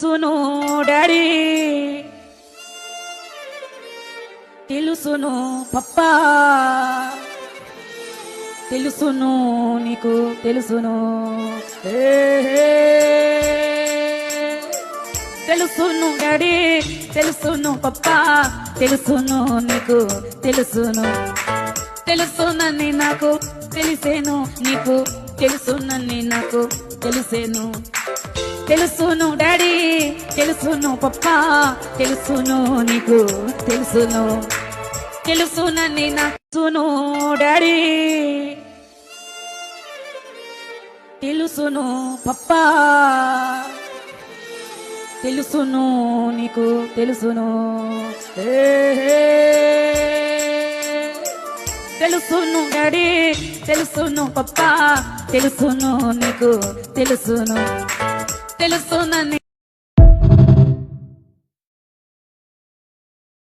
తెలుసును డాడీ, తెలుసును పప్పా, తెలుసును నీకు తెలుసును, తెలుసును డాడీ, తెలుసును పప్పా, తెలుసును నీకు తెలుసును, తెలుసునని నాకు తెలిసేను, నీకు తెలుసునని నాకు తెలిసేను, తెలుసును డాడీ, తెలుసును పప్పా, తెలుసును నీకు తెలుసును, తెలుసునని నాకు డాడీ, తెలుసును పప్పా, తెలుసును నీకు తెలుసును, తెలుసును డాడీ, తెలుసును పప్పా, తెలుసును నీకు తెలుసును, తెలుసునని